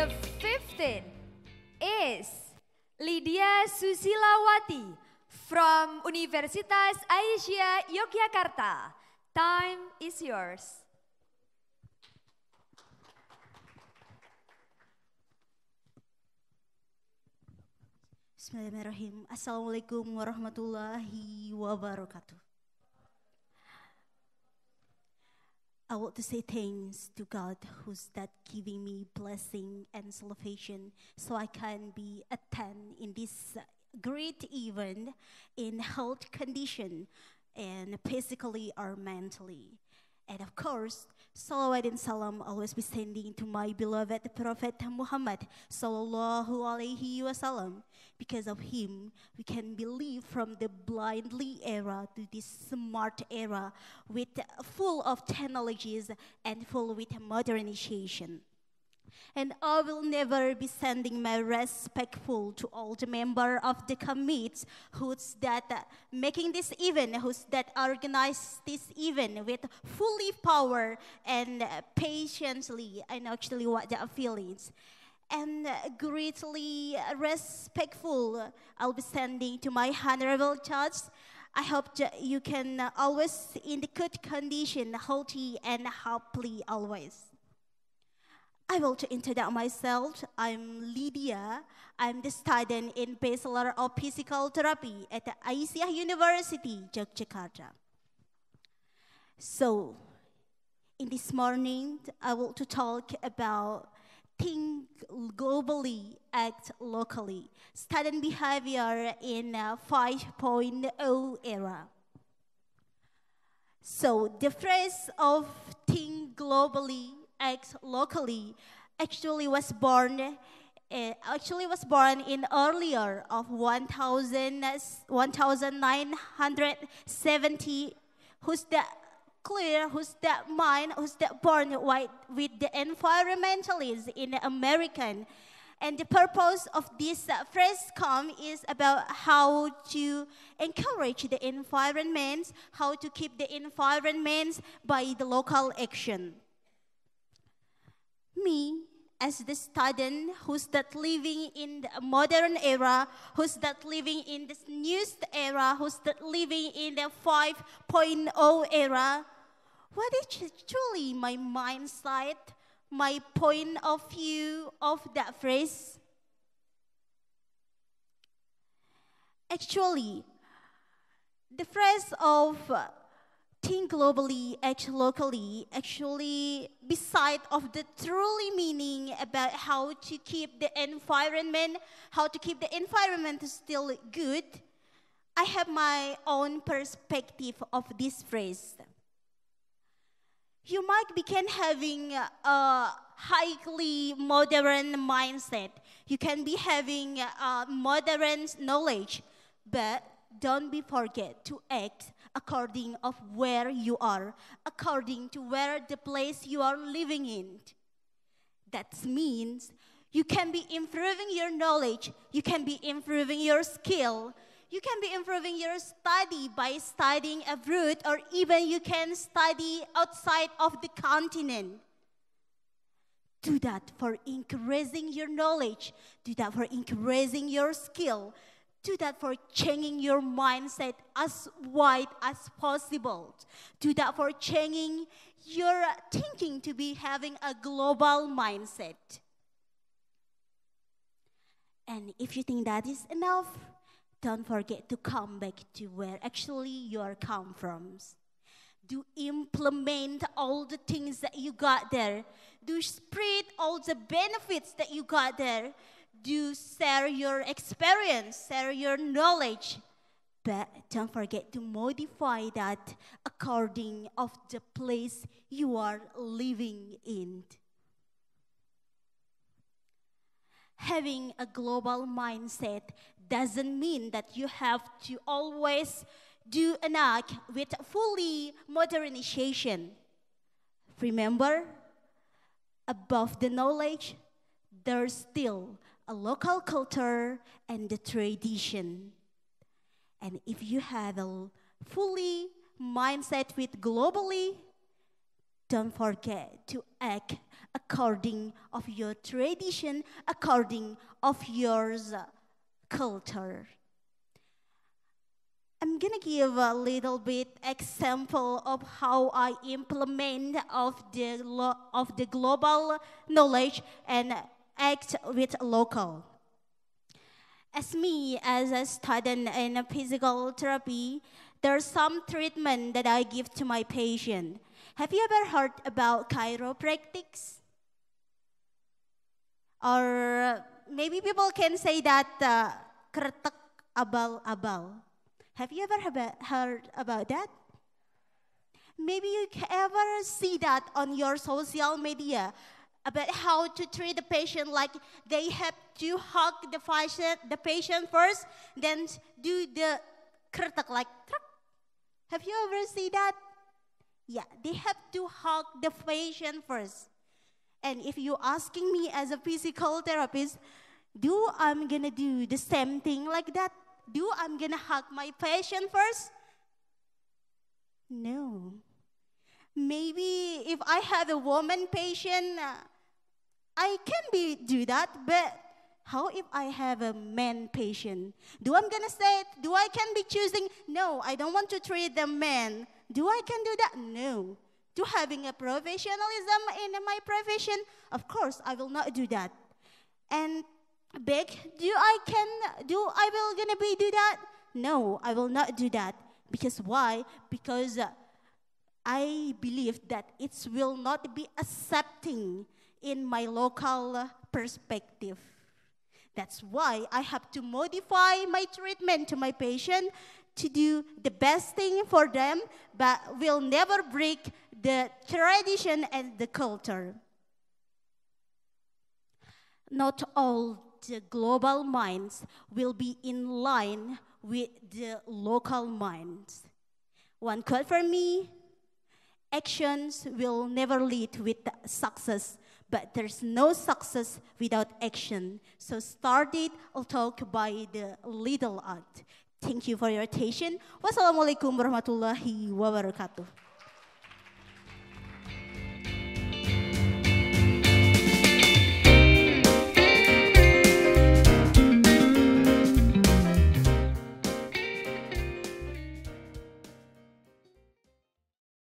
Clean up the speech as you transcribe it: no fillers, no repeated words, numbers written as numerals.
The 15th is Lidia Susilawati from Universitas Aisyiyah Yogyakarta. Time is yours. Bismillahirrahmanirrahim. Assalamualaikum warahmatullahi wabarakatuh. I want to say thanks to God who's that giving me blessing and salvation so I can be attend in this great event in health condition and physically or mentally. And of course, salawat and salam always be sending to my beloved Prophet Muhammad sallallahu alaihi wasallam. Because of him, we can believe from the blindly era to this smart era with full of technologies and full with modernization. And I will never be sending my respectful to all the members of the committees who's that making this event, who's that organize this event with fully power and patiently and actually what their feelings. And greatly respectful, I'll be sending to my honorable judge. I hope that you can always in the good condition, healthy and happily always. I will to introduce myself. I'm Lidia. I'm the student in Bachelor of Physical Therapy at the Aisyiyah University, Yogyakarta. So, in this morning, I want to talk about think globally, act locally. Student behavior in 5.0 era. So, the phrase of think globally, act locally actually was born in earlier of 1970. Who's that clear? Who's that mind? Who's that born with the environmentalists in American? And the purpose of this phrase is about how to encourage the environment, how to keep the environment by the local action. Me, as the student who's that living in the modern era, who's that living in this newest era, who's that living in the 5.0 era, what is truly my mindset, my point of view of that phrase? Actually, the phrase of think globally, act locally, actually, beside of the truly meaning about how to keep the environment, still good, I have my own perspective of this phrase. You might begin having a highly modern mindset. You can be having modern knowledge, but don't be forget to act according of where you are, according to where the place you are living in. That means you can be improving your knowledge, you can be improving your skill, you can be improving your study by studying abroad, or even you can study outside of the continent. Do that for increasing your knowledge, do that for increasing your skill, do that for changing your mindset as wide as possible. Do that for changing your thinking to be having a global mindset. And if you think that is enough, don't forget to come back to where actually you are come from. Do implement all the things that you got there. Do spread all the benefits that you got there. Do share your experience, share your knowledge, but don't forget to modify that according of the place you are living in. Having a global mindset doesn't mean that you have to always do an act with fully modernization. Remember, above the knowledge, there's still a local culture and the tradition. And if you have a fully mindset with globally, Don't forget to act according of your tradition, according of your culture. I'm gonna give a little bit example of how I implement of the global knowledge and act with local. As me, as a student in physical therapy, there's some treatment that I give to my patient. Have you ever heard about chiropractics? Or maybe people can say that kretek abal-abal. Have you ever heard about that? Maybe you ever see that on your social media about how to treat the patient, like they have to hug the patient first, then do the kretek like truck. Have you ever seen that? Yeah, they have to hug the patient first. And if you're asking me as a physical therapist, do I'm gonna do the same thing like that? Do I'm gonna hug my patient first? No. Maybe if I have a woman patient, I can do that, but how if I have a man patient? Do I'm gonna say it? Do I can be choosing? No, I don't want to treat the man. Do I can do that? No. To having a professionalism in my profession, of course I will not do that. And beg, do I will gonna be do that? No, I will not do that. Because why? Because I believe that it will not be accepting in my local perspective. That's why I have to modify my treatment to my patient to do the best thing for them, but will never break the tradition and the culture. Not all the global minds will be in line with the local minds. One quote for me, actions will never lead with success, but there's no success without action. So start it or talk by the little act. Thank you for your attention. Wassalamualaikum warahmatullahi wabarakatuh.